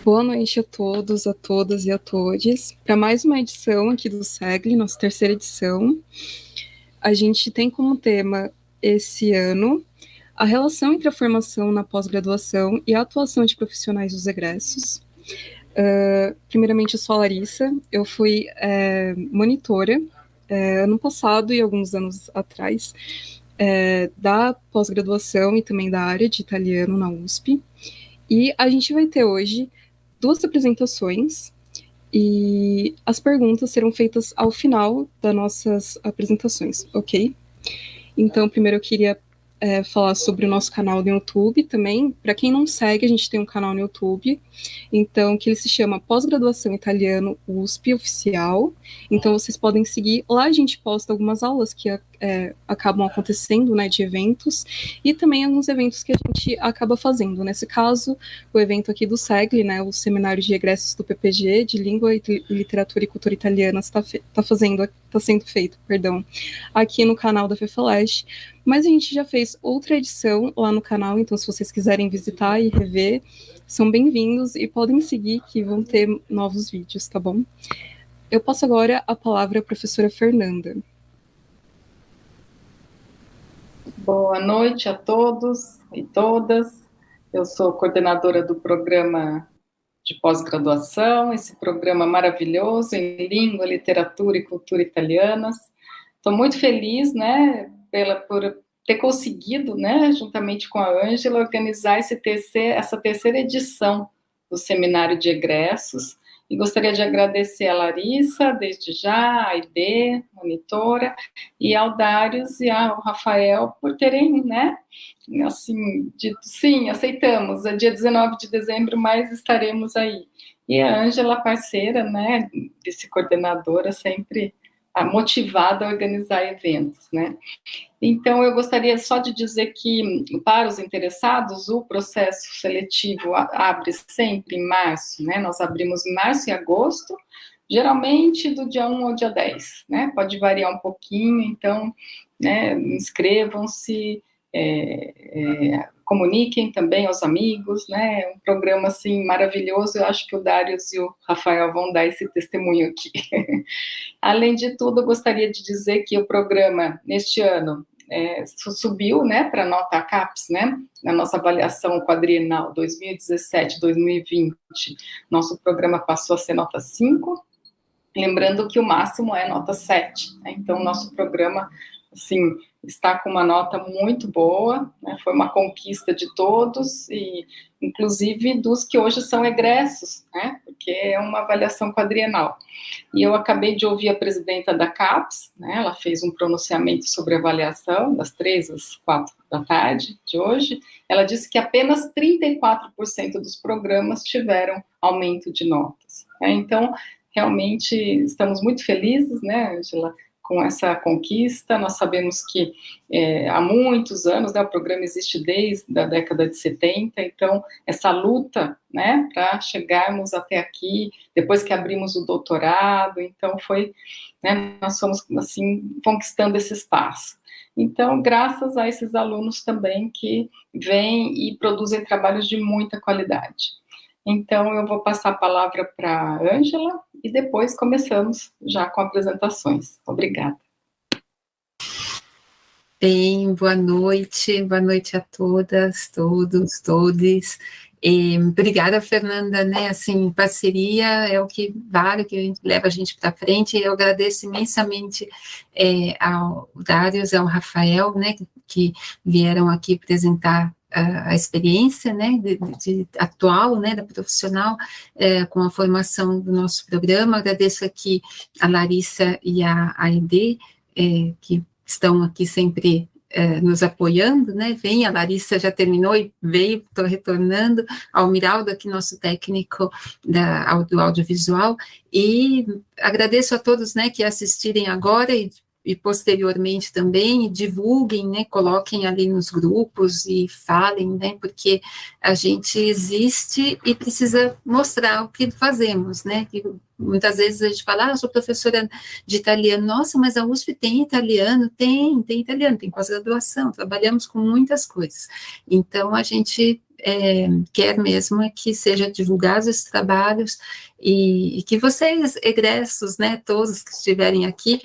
Boa noite a todos, a todas e a todes. Para mais uma edição aqui do SEGLE, nossa terceira edição. A gente tem como tema esse ano a relação entre a formação na pós-graduação e a atuação de profissionais dos egressos. Primeiramente, eu sou a Larissa, eu fui monitora ano passado e alguns anos atrás da pós-graduação e também da área de italiano na USP. E a gente vai ter hoje 2 apresentações e as perguntas serão feitas ao final das nossas apresentações, ok? Então, primeiro eu queria falar sobre o nosso canal no YouTube também. Para quem não segue, a gente tem um canal no YouTube, então que ele se chama Pós-Graduação Italiano USP Oficial. Então vocês podem seguir. Lá a gente posta algumas aulas que acabam acontecendo, né, de eventos, e também alguns eventos que a gente acaba fazendo. Nesse caso, o evento aqui do SEGLE, né, o Seminário de Egressos do PPG, de Língua e Literatura e Cultura Italiana, está sendo feito, aqui no canal da FEFELESH. Mas a gente já fez outra edição lá no canal, então se vocês quiserem visitar e rever, são bem-vindos e podem seguir que vão ter novos vídeos, tá bom? Eu passo agora a palavra à professora Fernanda. Boa noite a todos e todas. Eu sou coordenadora do programa de pós-graduação, esse programa maravilhoso em língua, literatura e cultura italianas. Estou muito feliz, né, por ter conseguido, né, juntamente com a Ângela, organizar essa terceira edição do Seminário de Egressos. E gostaria de agradecer a Larissa, desde já, a Aide, monitora, e ao Darius e ao Rafael por terem, né, assim, dito, sim, aceitamos, é dia 19 de dezembro, mas estaremos aí. E a Ângela, parceira, né, vice-coordenadora, sempre motivada a organizar eventos, né. Então, eu gostaria só de dizer que, para os interessados, o processo seletivo abre sempre em março, né, nós abrimos em março e agosto, geralmente do dia 1 ao dia 10, né, pode variar um pouquinho, então, né, inscrevam-se, comuniquem também aos amigos, né, é um programa, assim, maravilhoso, eu acho que o Darius e o Rafael vão dar esse testemunho aqui. Além de tudo, eu gostaria de dizer que o programa, neste ano, subiu, né, para a nota CAPES, né, na nossa avaliação quadrienal 2017-2020, nosso programa passou a ser nota 5, lembrando que o máximo é nota 7, né, então nosso programa, assim, está com uma nota muito boa, né, foi uma conquista de todos, e inclusive dos que hoje são egressos, né, porque é uma avaliação quadrienal. E eu acabei de ouvir a presidenta da CAPES, né, ela fez um pronunciamento sobre avaliação, das 3 às 4 da tarde de hoje, ela disse que apenas 34% dos programas tiveram aumento de notas. Né, então, realmente, estamos muito felizes, né, Angela, com essa conquista. Nós sabemos que há muitos anos, né, o programa existe desde a década de 70, então essa luta, né, para chegarmos até aqui, depois que abrimos o doutorado, então foi, né, nós fomos, assim, conquistando esse espaço. Então, graças a esses alunos também que vêm e produzem trabalhos de muita qualidade. Então, eu vou passar a palavra para a Ângela e depois começamos já com apresentações. Obrigada. Bem, boa noite a todas, todos, todes. Obrigada, Fernanda, né, assim, parceria é o que vale, o que leva a gente para frente. Eu agradeço imensamente ao Darius e ao Rafael, né, que vieram aqui apresentar a experiência, né, de atual, né, da profissional, com a formação do nosso programa. Agradeço aqui a Larissa e a Aide, que estão aqui sempre nos apoiando, né, vem, a Larissa já terminou e veio, estou retornando, ao Miraldo, aqui nosso técnico do audiovisual, e agradeço a todos, né, que assistirem agora e posteriormente também, divulguem, né, coloquem ali nos grupos e falem, né, porque a gente existe e precisa mostrar o que fazemos, né, que muitas vezes a gente fala, sou professora de italiano, nossa, mas a USP tem italiano? Tem italiano, tem pós-graduação, trabalhamos com muitas coisas, então a gente quer mesmo é que seja divulgados esses trabalhos e que vocês, egressos, né, todos que estiverem aqui,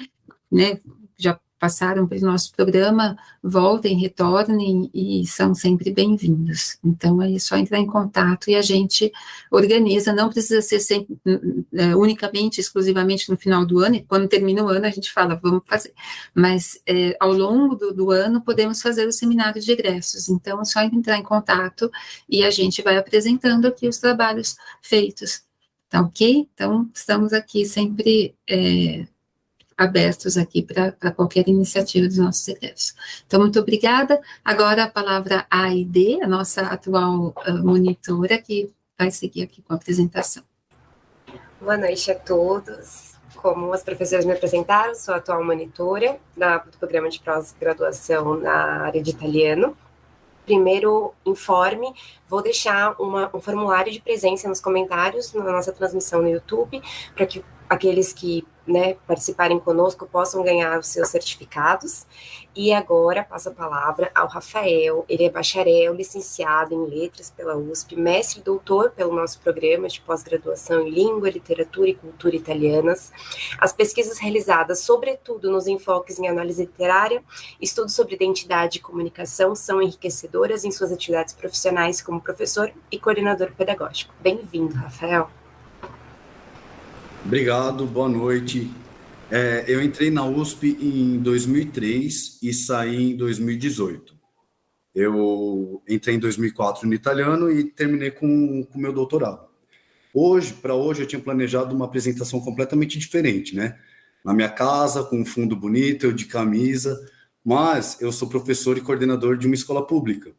né, já passaram pelo nosso programa, voltem, retornem e são sempre bem-vindos. Então, é só entrar em contato e a gente organiza, não precisa ser sempre, unicamente, exclusivamente no final do ano, e quando termina o ano a gente fala, vamos fazer. Mas, ao longo do ano, podemos fazer o seminário de egressos. Então, é só entrar em contato e a gente vai apresentando aqui os trabalhos feitos. Tá ok? Então, estamos aqui sempre abertos aqui para qualquer iniciativa dos nossos egressos. Então, muito obrigada. Agora a palavra a Aide, a nossa atual monitora, que vai seguir aqui com a apresentação. Boa noite a todos. Como as professoras me apresentaram, sou a atual monitora do programa de pós-graduação na área de italiano. Primeiro informe, vou deixar um formulário de presença nos comentários na nossa transmissão no YouTube, para que aqueles que participarem conosco possam ganhar os seus certificados. E agora passo a palavra ao Rafael. Ele é bacharel, licenciado em letras pela USP, mestre e doutor pelo nosso programa de pós-graduação em língua, literatura e cultura italianas. As pesquisas realizadas, sobretudo nos enfoques em análise literária, estudos sobre identidade e comunicação, são enriquecedoras em suas atividades profissionais como professor e coordenador pedagógico. Bem-vindo, Rafael. Obrigado, boa noite. Eu entrei na USP em 2003 e saí em 2018. Eu entrei em 2004 no italiano e terminei com o meu doutorado. Para hoje, eu tinha planejado uma apresentação completamente diferente, né? Na minha casa, com um fundo bonito, eu de camisa, mas eu sou professor e coordenador de uma escola pública.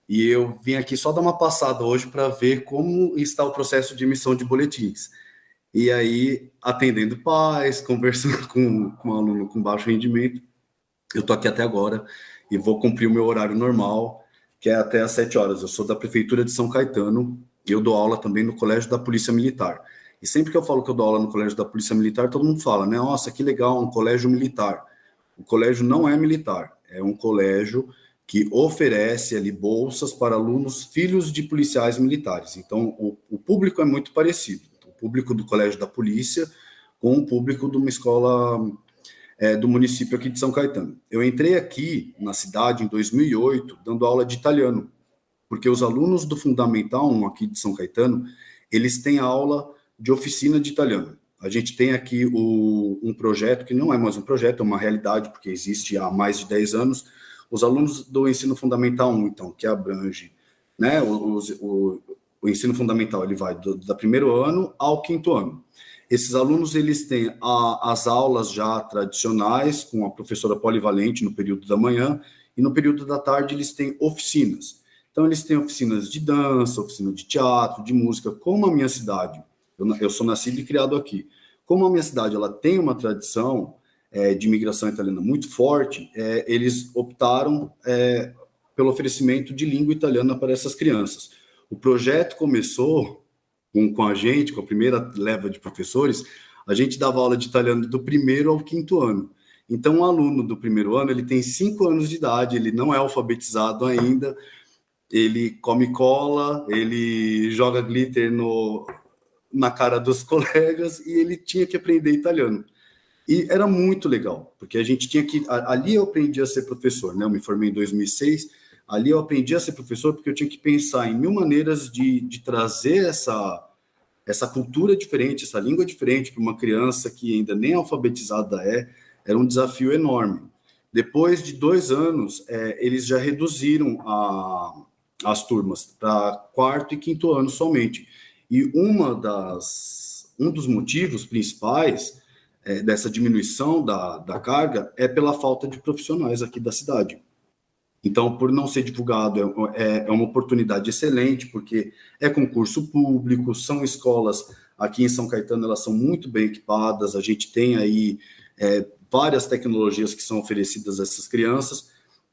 E eu vim aqui só dar uma passada hoje para ver como está o processo de emissão de boletins. E aí, atendendo pais, conversando com um aluno com baixo rendimento, eu estou aqui até agora e vou cumprir o meu horário normal, que é até às 7 horas. Eu sou da Prefeitura de São Caetano e eu dou aula também no Colégio da Polícia Militar. E sempre que eu falo que eu dou aula no Colégio da Polícia Militar, todo mundo fala, né? Nossa, que legal, um colégio militar. O colégio não é militar, é um colégio que oferece ali bolsas para alunos filhos de policiais militares. Então, o público é muito parecido. O público do Colégio da Polícia com o público de uma escola do município aqui de São Caetano. Eu entrei aqui na cidade em 2008 dando aula de italiano, porque os alunos do Fundamental 1 aqui de São Caetano, eles têm aula de oficina de italiano. A gente tem aqui um projeto, que não é mais um projeto, é uma realidade, porque existe há mais de 10 anos, os alunos do ensino fundamental 1, então, que abrange, né, o ensino fundamental, ele vai do primeiro ano ao quinto ano. Esses alunos, eles têm as aulas já tradicionais, com a professora polivalente no período da manhã, e no período da tarde eles têm oficinas. Então, eles têm oficinas de dança, oficina de teatro, de música, como a minha cidade, eu sou nascido e criado aqui, como a minha cidade ela tem uma tradição de imigração italiana muito forte, eles optaram pelo oferecimento de língua italiana para essas crianças. O projeto começou com a gente, com a primeira leva de professores, a gente dava aula de italiano do primeiro ao quinto ano. Então, o aluno do primeiro ano, ele tem 5 anos de idade, ele não é alfabetizado ainda, ele come cola, ele joga glitter na cara dos colegas e ele tinha que aprender italiano. E era muito legal, porque a gente tinha que... Ali eu aprendi a ser professor, né? Eu me formei em 2006. Ali eu aprendi a ser professor porque eu tinha que pensar em 1000 maneiras de trazer essa cultura diferente, essa língua diferente para uma criança que ainda nem alfabetizada era um desafio enorme. Depois de 2 anos, eles já reduziram as turmas para quarto e quinto ano somente. E um dos motivos principais dessa diminuição da carga é pela falta de profissionais aqui da cidade. Então, por não ser divulgado, é uma oportunidade excelente, porque é concurso público, são escolas aqui em São Caetano, elas são muito bem equipadas, a gente tem aí várias tecnologias que são oferecidas a essas crianças,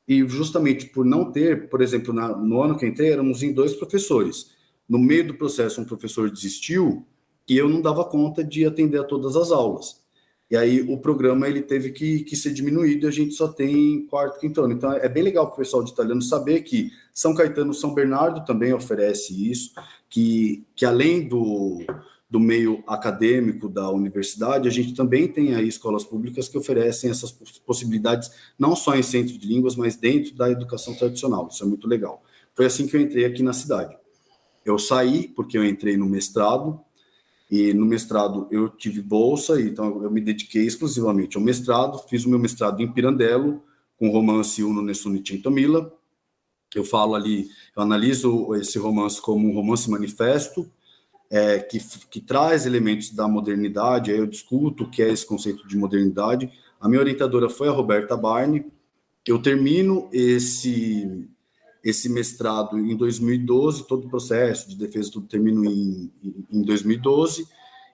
e justamente por não ter, por exemplo, no ano que entrei, éramos em 2 professores. No meio do processo, um professor desistiu, e eu não dava conta de atender a todas as aulas. e aí o programa ele teve que ser diminuído, e a gente só tem quarto, quinto ano. Então é bem legal para o pessoal de italiano saber que São Caetano, São Bernardo também oferece isso, que além do meio acadêmico da universidade, a gente também tem aí escolas públicas que oferecem essas possibilidades, não só em centro de línguas, mas dentro da educação tradicional. Isso é muito legal. Foi assim que eu entrei aqui na cidade. Eu saí porque eu entrei no mestrado, e no mestrado eu tive bolsa, então eu me dediquei exclusivamente ao mestrado, fiz o meu mestrado em Pirandello, com o romance Uno Nessuno Centomila. Eu falo ali, eu analiso esse romance como um romance manifesto, que traz elementos da modernidade, aí eu discuto o que é esse conceito de modernidade. A minha orientadora foi a Roberta Barni. Eu termino esse mestrado em 2012, todo o processo de defesa tudo termino em 2012,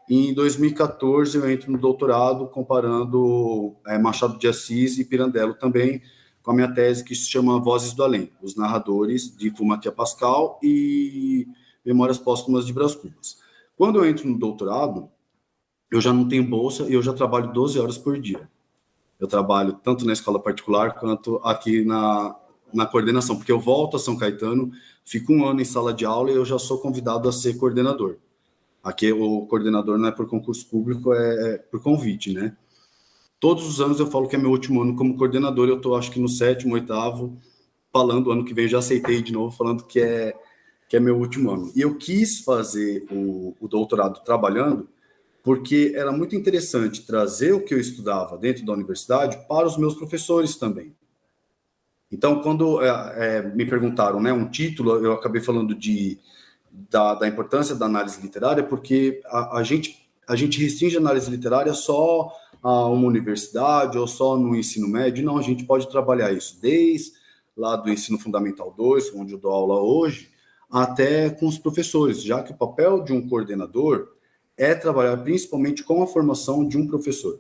e em 2014 eu entro no doutorado comparando Machado de Assis e Pirandello também, com a minha tese que se chama Vozes do Além, os narradores de Fumatia Pascal e Memórias Póstumas de Brás Cubas. Quando eu entro no doutorado, eu já não tenho bolsa e eu já trabalho 12 horas por dia. Eu trabalho tanto na escola particular quanto aqui na coordenação, porque eu volto a São Caetano, fico 1 ano em sala de aula e eu já sou convidado a ser coordenador. Aqui o coordenador não é por concurso público, é por convite, né? Todos os anos eu falo que é meu último ano como coordenador, eu estou acho que no 7º, 8º, falando, ano que vem eu já aceitei de novo, falando que é meu último ano. E eu quis fazer o doutorado trabalhando, porque era muito interessante trazer o que eu estudava dentro da universidade para os meus professores também. Então, quando me perguntaram, né, um título, eu acabei falando da importância da análise literária, porque a gente restringe a análise literária só a uma universidade ou só no ensino médio. Não, a gente pode trabalhar isso desde lá do ensino fundamental 2, onde eu dou aula hoje, até com os professores, já que o papel de um coordenador é trabalhar principalmente com a formação de um professor.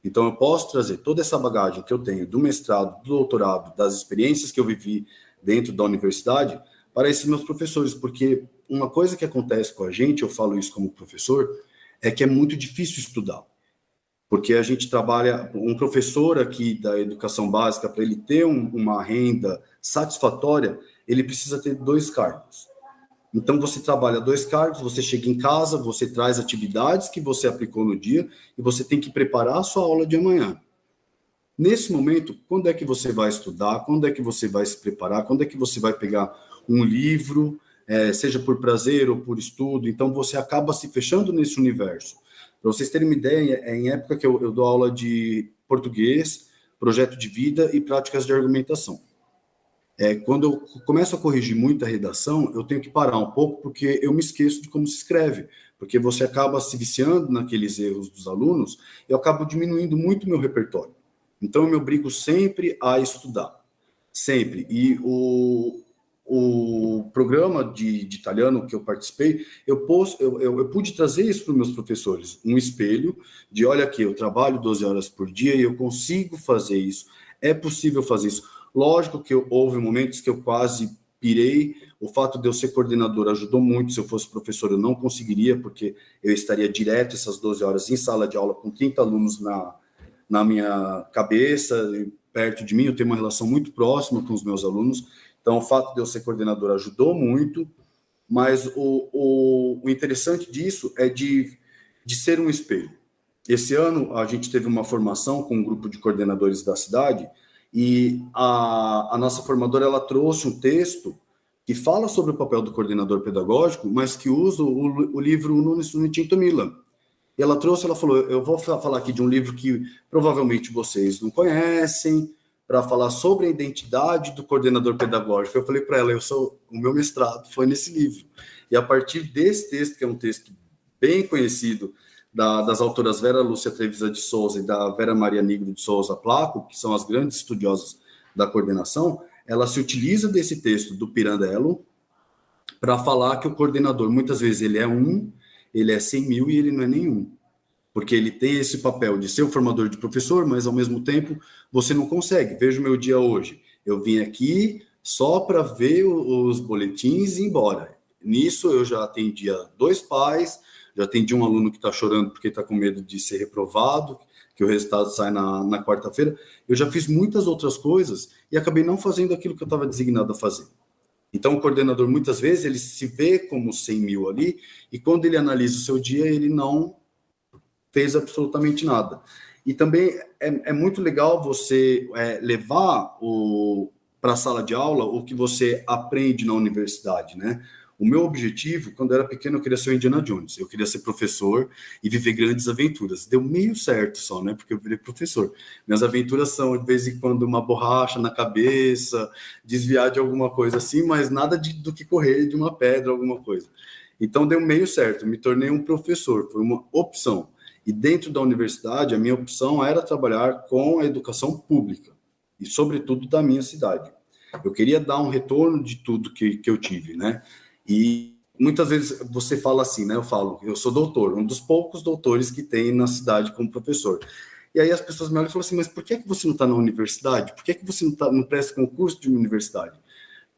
Então, eu posso trazer toda essa bagagem que eu tenho do mestrado, do doutorado, das experiências que eu vivi dentro da universidade para esses meus professores, porque uma coisa que acontece com a gente, eu falo isso como professor, é que é muito difícil estudar. Porque a gente trabalha, um professor aqui da educação básica, para ele ter uma renda satisfatória, ele precisa ter 2 cargos. Então, você trabalha 2 cargos, você chega em casa, você traz atividades que você aplicou no dia e você tem que preparar a sua aula de amanhã. Nesse momento, quando é que você vai estudar? Quando é que você vai se preparar? Quando é que você vai pegar um livro, seja por prazer ou por estudo? Então, você acaba se fechando nesse universo. Para vocês terem uma ideia, em época que eu dou aula de português, projeto de vida e práticas de argumentação. Quando eu começo a corrigir muita redação, eu tenho que parar um pouco, porque eu me esqueço de como se escreve, porque você acaba se viciando naqueles erros dos alunos e eu acabo diminuindo muito o meu repertório. Então, eu me obrigo sempre a estudar, sempre. E o programa de italiano que eu participei, eu pude trazer isso para os meus professores, um espelho de, olha aqui, eu trabalho 12 horas por dia e eu consigo fazer isso, é possível fazer isso. Lógico que houve momentos que eu quase pirei, o fato de eu ser coordenador ajudou muito. Se eu fosse professor, eu não conseguiria, porque eu estaria direto essas 12 horas em sala de aula com 30 alunos na minha cabeça, perto de mim. Eu tenho uma relação muito próxima com os meus alunos, então o fato de eu ser coordenador ajudou muito, mas o interessante disso é de ser um espelho. Esse ano a gente teve uma formação com um grupo de coordenadores da cidade, e a nossa formadora ela trouxe um texto que fala sobre o papel do coordenador pedagógico, mas que usa o livro Uno Nessuno Centomila. E ela falou, eu vou falar aqui de um livro que provavelmente vocês não conhecem, para falar sobre a identidade do coordenador pedagógico. Eu falei para ela, o meu mestrado foi nesse livro. E a partir desse texto, que é um texto bem conhecido, das autoras Vera Lúcia Trevisan de Souza e da Vera Maria Nigro de Souza Placo, que são as grandes estudiosas da coordenação, ela se utiliza desse texto do Pirandello para falar que o coordenador, muitas vezes, ele é 100 mil e ele não é nenhum. Porque ele tem esse papel de ser o formador de professor, mas, ao mesmo tempo, você não consegue. Veja o meu dia hoje. Eu vim aqui só para ver os boletins e ir embora. Nisso, eu já atendia 2 pais, já atendi um aluno que está chorando porque está com medo de ser reprovado, que o resultado sai na quarta-feira, eu já fiz muitas outras coisas e acabei não fazendo aquilo que eu estava designado a fazer. Então, o coordenador, muitas vezes, ele se vê como 100 mil ali, e quando ele analisa o seu dia, ele não fez absolutamente nada. E também é muito legal você levar para a sala de aula o que você aprende na universidade, né? O meu objetivo, quando eu era pequeno, eu queria ser o Indiana Jones. Eu queria ser professor e viver grandes aventuras. Deu meio certo só, né? Porque eu virei professor. Minhas aventuras são, de vez em quando, uma borracha na cabeça, desviar de alguma coisa assim, mas nada do que correr de uma pedra, alguma coisa. Então, deu meio certo. Me tornei um professor. Foi uma opção. E dentro da universidade, a minha opção era trabalhar com a educação pública. E, sobretudo, da minha cidade. Eu queria dar um retorno de tudo que eu tive, né? E muitas vezes você fala assim, né? Eu sou doutor, um dos poucos doutores que tem na cidade como professor. E aí as pessoas me olham e falam assim, mas por que você não está na universidade? Por que você não presta concurso de uma universidade?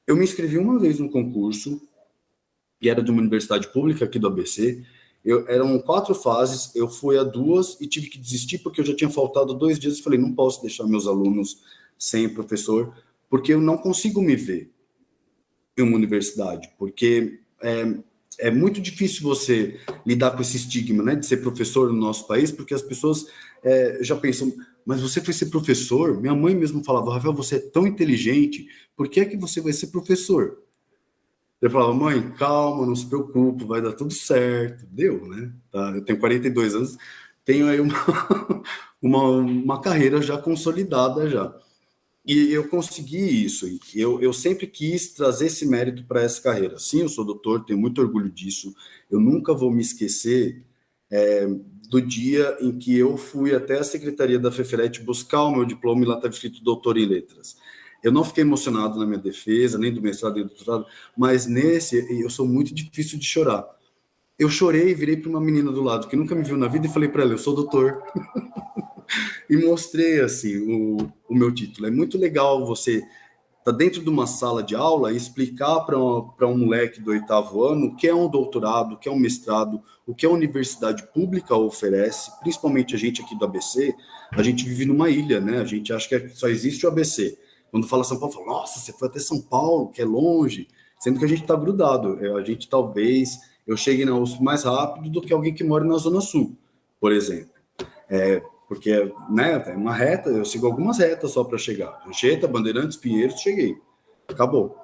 Eu me inscrevi uma vez no concurso, e era de uma universidade pública aqui do ABC. Eram 4 fases, eu fui a 2 e tive que desistir porque eu já tinha faltado 2 dias e falei, não posso deixar meus alunos sem professor, porque eu não consigo me ver em uma universidade, porque é muito difícil você lidar com esse estigma, né, de ser professor no nosso país, porque as pessoas já pensam, mas você foi ser professor? Minha mãe mesmo falava, Rafael, você é tão inteligente, por que é que você vai ser professor? Eu falava, mãe, calma, não se preocupe, vai dar tudo certo. Deu, né? Tá? Eu tenho 42 anos, tenho aí uma carreira já consolidada já. E eu consegui isso. Eu sempre quis trazer esse mérito para essa carreira. Sim, eu sou doutor, tenho muito orgulho disso. Eu nunca vou me esquecer do dia em que eu fui até a secretaria da FEFERET buscar o meu diploma e lá estava escrito doutor em letras. Eu não fiquei emocionado na minha defesa, nem do mestrado, nem do doutorado, mas nesse eu sou muito difícil de chorar. Eu chorei e virei para uma menina do lado que nunca me viu na vida e falei para ela, eu sou doutor. E mostrei assim o meu título. É muito legal você estar dentro de uma sala de aula e explicar para um moleque do 8º ano o que é um doutorado, o que é um mestrado, o que a universidade pública oferece, principalmente a gente aqui do ABC. A gente vive numa ilha, né? A gente acha que só existe o ABC. Quando fala São Paulo, fala, nossa, você foi até São Paulo, que é longe, sendo que a gente está grudado. A gente eu cheguei na USP mais rápido do que alguém que mora na Zona Sul, por exemplo. Porque, né, é uma reta, eu sigo algumas retas só para chegar. Anchieta, Bandeirantes, Pinheiros, cheguei. Acabou.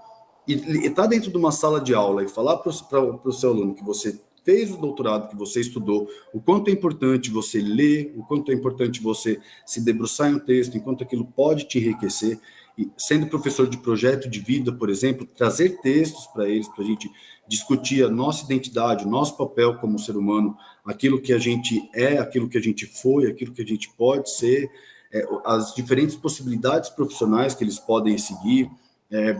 E estar dentro de uma sala de aula e falar para o seu aluno que você fez o doutorado, que você estudou, o quanto é importante você ler, o quanto é importante você se debruçar em um texto, enquanto aquilo pode te enriquecer. E sendo professor de projeto de vida, por exemplo, trazer textos para eles, para a gente discutir a nossa identidade, o nosso papel como ser humano, aquilo que a gente é, aquilo que a gente foi, aquilo que a gente pode ser, as diferentes possibilidades profissionais que eles podem seguir.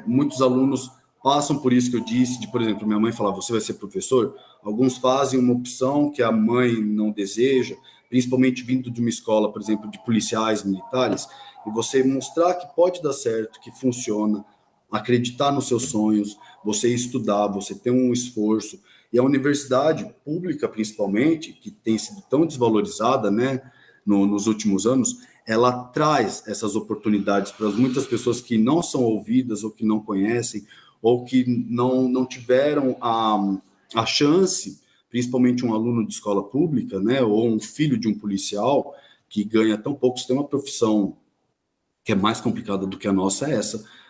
Muitos alunos passam por isso que eu disse, por exemplo, minha mãe falava, você vai ser professor? Alguns fazem uma opção que a mãe não deseja, principalmente vindo de uma escola, por exemplo, de policiais militares, e você mostrar que pode dar certo, que funciona, acreditar nos seus sonhos, você estudar, você ter um esforço. E a universidade pública, principalmente, que tem sido tão desvalorizada, né, nos últimos anos, ela traz essas oportunidades para muitas pessoas que não são ouvidas ou que não conhecem ou que não tiveram a chance, principalmente um aluno de escola pública, né, ou um filho de um policial que ganha tão pouco, você tem uma profissão que é mais complicada do que a nossa,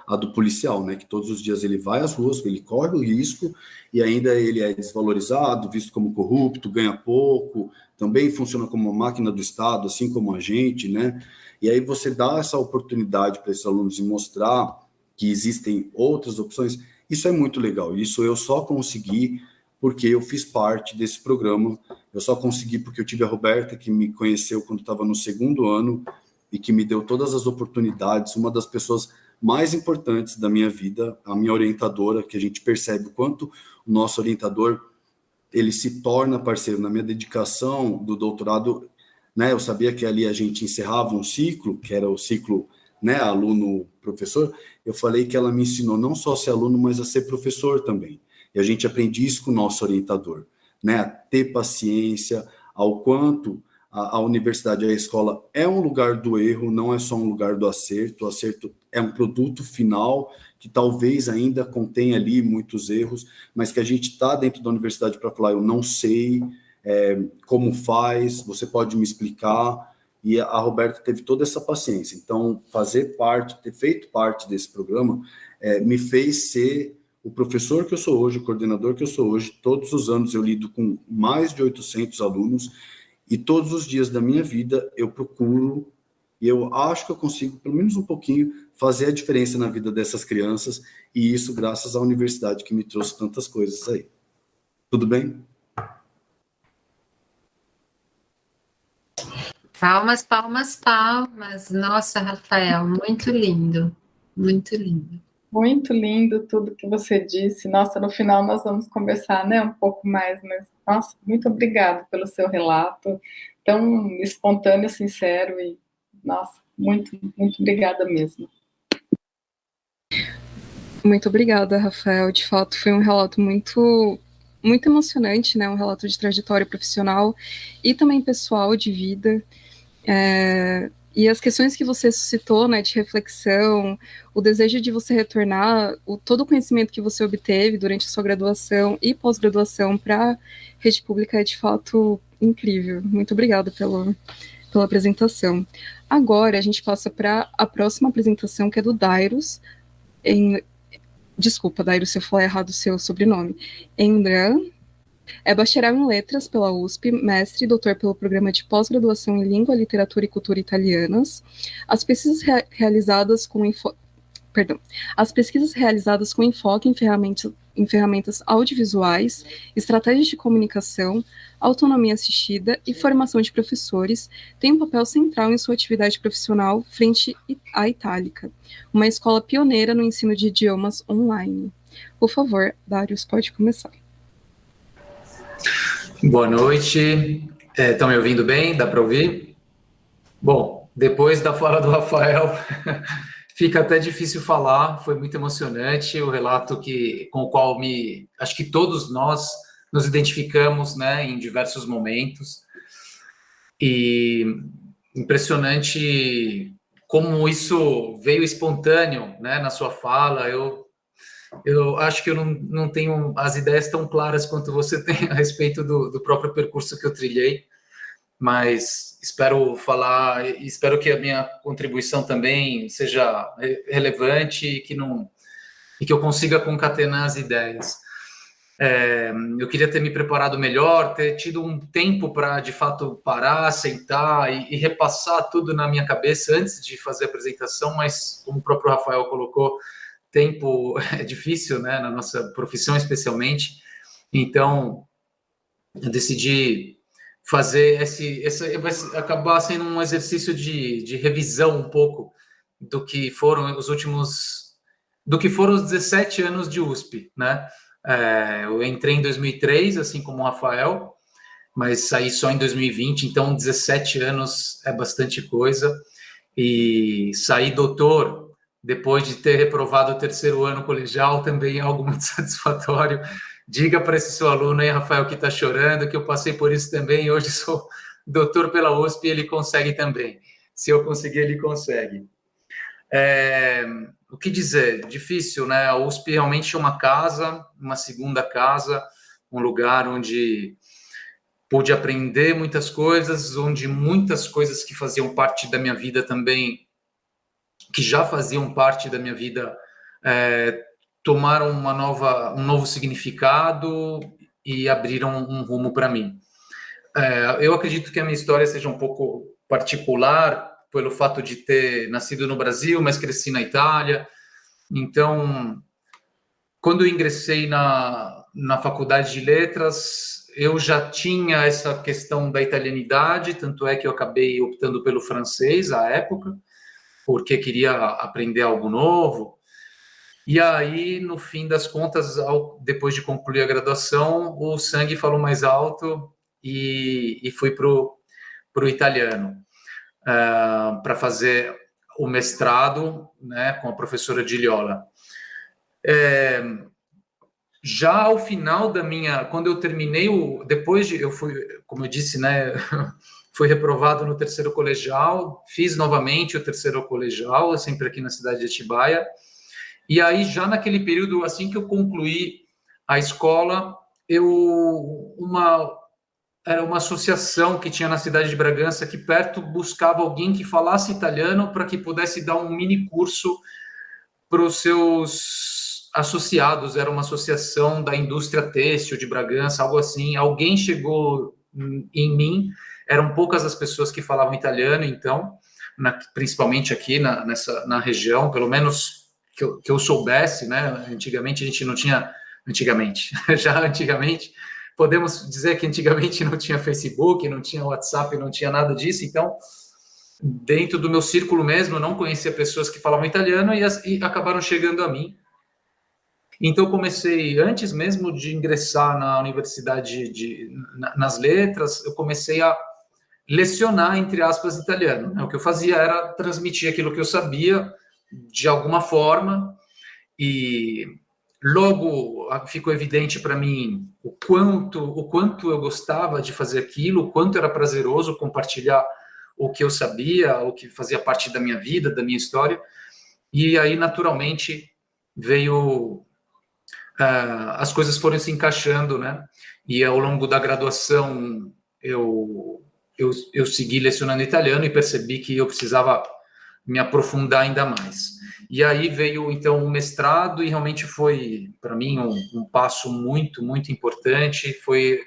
a do policial, né? Que todos os dias ele vai às ruas, ele corre o risco e ainda ele é desvalorizado, visto como corrupto, ganha pouco, também funciona como uma máquina do Estado, assim como a gente, né? E aí você dá essa oportunidade para esses alunos e mostrar que existem outras opções, isso é muito legal. Isso eu só consegui porque eu fiz parte desse programa, eu só consegui porque eu tive a Roberta, que me conheceu quando estava no 2º ano, e que me deu todas as oportunidades, uma das pessoas mais importantes da minha vida, a minha orientadora, que a gente percebe o quanto o nosso orientador, ele se torna parceiro. Na minha dedicação do doutorado, né, eu sabia que ali a gente encerrava um ciclo, que era o ciclo, né, aluno-professor, eu falei que ela me ensinou não só a ser aluno, mas a ser professor também. E a gente aprende isso com o nosso orientador, né, a ter paciência, ao quanto a universidade, a escola é um lugar do erro, não é só um lugar do acerto. O acerto é um produto final que talvez ainda contenha ali muitos erros, mas que a gente está dentro da universidade para falar, eu não sei como faz, você pode me explicar, e a Roberta teve toda essa paciência. Então, ter feito parte desse programa, me fez ser o professor que eu sou hoje, o coordenador que eu sou hoje. Todos os anos eu lido com mais de 800 alunos, e todos os dias da minha vida eu procuro, e eu acho que eu consigo, pelo menos um pouquinho, fazer a diferença na vida dessas crianças, e isso graças à universidade que me trouxe tantas coisas aí. Tudo bem? Palmas, palmas, palmas. Nossa, Rafael, muito lindo, muito lindo. Muito lindo tudo que você disse. Nossa, no final nós vamos conversar, né, um pouco mais, mas, nossa, muito obrigada pelo seu relato, tão espontâneo, sincero e, nossa, muito, muito obrigada mesmo. Muito obrigada, Rafael. De fato, foi um relato muito emocionante, né? Um relato de trajetória profissional e também pessoal, de vida. E as questões que você suscitou, né, de reflexão, o desejo de você retornar, todo o conhecimento que você obteve durante a sua graduação e pós-graduação para a rede pública é de fato incrível. Muito obrigada pela apresentação. Agora a gente passa para a próxima apresentação, que é do Dairos. Desculpa, Dairos, se eu falar errado o seu sobrenome. Endran. É bacharel em Letras pela USP, mestre e doutor pelo Programa de Pós-Graduação em Língua, Literatura e Cultura Italianas. As pesquisas realizadas com enfoque em ferramentas audiovisuais, estratégias de comunicação, autonomia assistida e formação de professores têm um papel central em sua atividade profissional frente à Itálica, uma escola pioneira no ensino de idiomas online. Por favor, Darius, pode começar. Boa noite. Estão me ouvindo bem? Dá para ouvir? Bom, depois da fala do Rafael, fica até difícil falar. Foi muito emocionante o relato com o qual acho que todos nós nos identificamos, né, em diversos momentos. E impressionante como isso veio espontâneo, né, na sua fala. Eu acho que eu não tenho as ideias tão claras quanto você tem a respeito do próprio percurso que eu trilhei, mas espero que a minha contribuição também seja relevante e que eu consiga concatenar as ideias. Eu queria ter me preparado melhor, ter tido um tempo para, de fato, parar, sentar e repassar tudo na minha cabeça antes de fazer a apresentação, mas, como o próprio Rafael colocou, tempo é difícil, né, na nossa profissão especialmente, então eu decidi fazer vai acabar sendo um exercício de revisão um pouco do que foram os 17 anos de USP, né? Eu entrei em 2003, assim como o Rafael, mas saí só em 2020, então 17 anos é bastante coisa, e saí doutor depois de ter reprovado o terceiro ano colegial, também é algo muito satisfatório. Diga para esse seu aluno aí, Rafael, que está chorando, que eu passei por isso também, e hoje sou doutor pela USP e ele consegue também. Se eu conseguir, ele consegue. O que dizer? Difícil, né? A USP realmente é uma casa, uma segunda casa, um lugar onde pude aprender muitas coisas, onde muitas coisas que faziam parte da minha vida também, que já faziam parte da minha vida, tomaram um novo significado e abriram um rumo para mim. Eu acredito que a minha história seja um pouco particular pelo fato de ter nascido no Brasil, mas cresci na Itália. Então, quando eu ingressei na faculdade de letras, eu já tinha essa questão da italianidade, tanto é que eu acabei optando pelo francês à época, porque queria aprender algo novo. E aí, no fim das contas, depois de concluir a graduação, o sangue falou mais alto e fui para o italiano, para fazer o mestrado, né, com a professora Giliola. Já ao final quando eu terminei, eu fui, como eu disse, né, fui reprovado no terceiro colegial, fiz novamente o terceiro colegial, sempre aqui na cidade de Atibaia, e aí já naquele período, assim que eu concluí a escola, era uma associação que tinha na cidade de Bragança, que perto buscava alguém que falasse italiano para que pudesse dar um mini curso para os seus associados. Era uma associação da indústria têxtil de Bragança, algo assim. Alguém chegou em mim, eram poucas as pessoas que falavam italiano, então, principalmente aqui na região, pelo menos que eu soubesse, né? Antigamente a gente não tinha... Antigamente, podemos dizer que antigamente não tinha Facebook, não tinha WhatsApp, não tinha nada disso, então, dentro do meu círculo mesmo, eu não conhecia pessoas que falavam italiano e acabaram chegando a mim. Então, eu comecei, antes mesmo de ingressar na universidade, nas letras, eu comecei a lecionar, entre aspas, italiano. O que eu fazia era transmitir aquilo que eu sabia, de alguma forma, e logo ficou evidente para mim o quanto eu gostava de fazer aquilo, o quanto era prazeroso compartilhar o que eu sabia, o que fazia parte da minha vida, da minha história. E aí, naturalmente, as coisas foram se encaixando, né? E ao longo da graduação, eu segui lecionando italiano e percebi que eu precisava me aprofundar ainda mais. E aí veio, então, o mestrado, e realmente foi, para mim, um passo muito, muito importante. Foi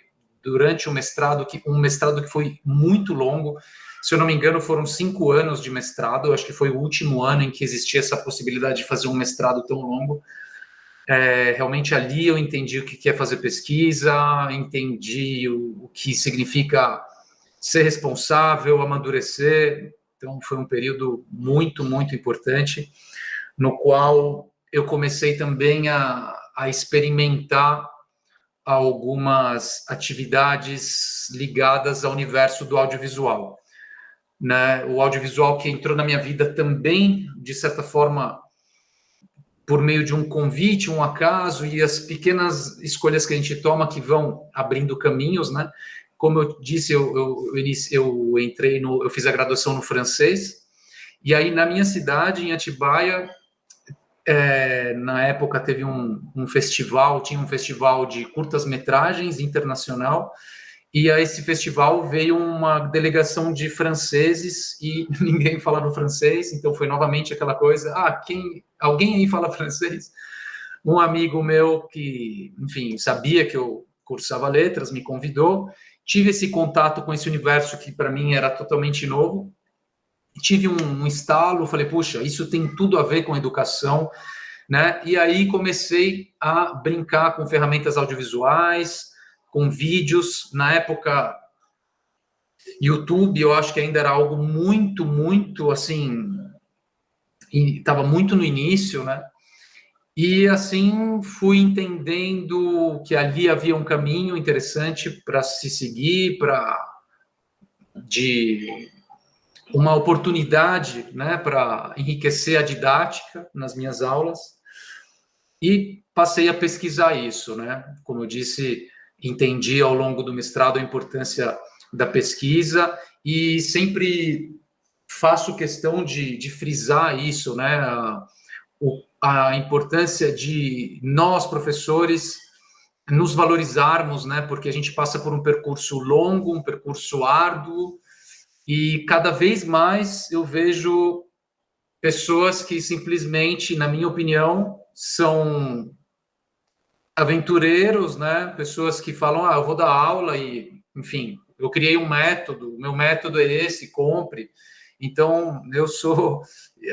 durante um mestrado que foi muito longo. Se eu não me engano, foram 5 anos de mestrado. Eu acho que foi o último ano em que existia essa possibilidade de fazer um mestrado tão longo. Realmente ali eu entendi o que é fazer pesquisa, entendi o que significa ser responsável, amadurecer. Então, foi um período muito, muito importante, no qual eu comecei também a experimentar algumas atividades ligadas ao universo do audiovisual, né? O audiovisual que entrou na minha vida também, de certa forma, por meio de um convite, um acaso, e as pequenas escolhas que a gente toma que vão abrindo caminhos, né? Como eu disse, eu fiz a graduação no francês, e aí na minha cidade, em Atibaia, na época teve tinha um festival de curtas-metragens internacional, e a esse festival veio uma delegação de franceses e ninguém falava francês, então foi novamente aquela coisa, alguém aí fala francês? Um amigo meu que, enfim, sabia que eu cursava letras, me convidou, tive esse contato com esse universo que para mim era totalmente novo, tive um estalo, falei, puxa, isso tem tudo a ver com educação, né? E aí comecei a brincar com ferramentas audiovisuais, com vídeos. Na época, YouTube, eu acho que ainda era algo muito, muito, assim, estava muito no início, né? E assim fui entendendo que ali havia um caminho interessante para se seguir, de uma oportunidade, né, para enriquecer a didática nas minhas aulas, e passei a pesquisar isso, né? Como eu disse, entendi ao longo do mestrado a importância da pesquisa e sempre faço questão de frisar isso, né? A importância de nós, professores, nos valorizarmos, né? Porque a gente passa por um percurso longo, um percurso árduo, e cada vez mais eu vejo pessoas que simplesmente, na minha opinião, são aventureiros, né? Pessoas que falam, eu vou dar aula e, enfim, eu criei um método, o meu método é esse, compre. Então, eu sou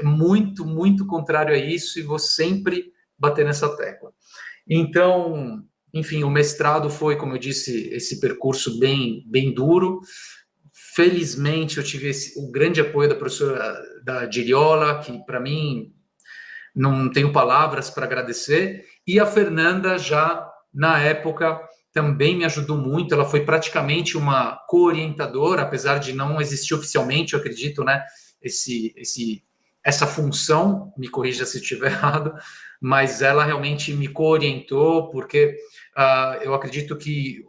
muito, muito contrário a isso e vou sempre bater nessa tecla. Então, enfim, o mestrado foi, como eu disse, esse percurso bem, bem duro. Felizmente, eu tive o grande apoio da professora da Giriola, que, para mim, não tenho palavras para agradecer, e a Fernanda, já na época, também me ajudou muito. Ela foi praticamente uma co-orientadora, apesar de não existir oficialmente, eu acredito, né, essa função, me corrija se estiver errado, mas ela realmente me co-orientou, porque eu acredito que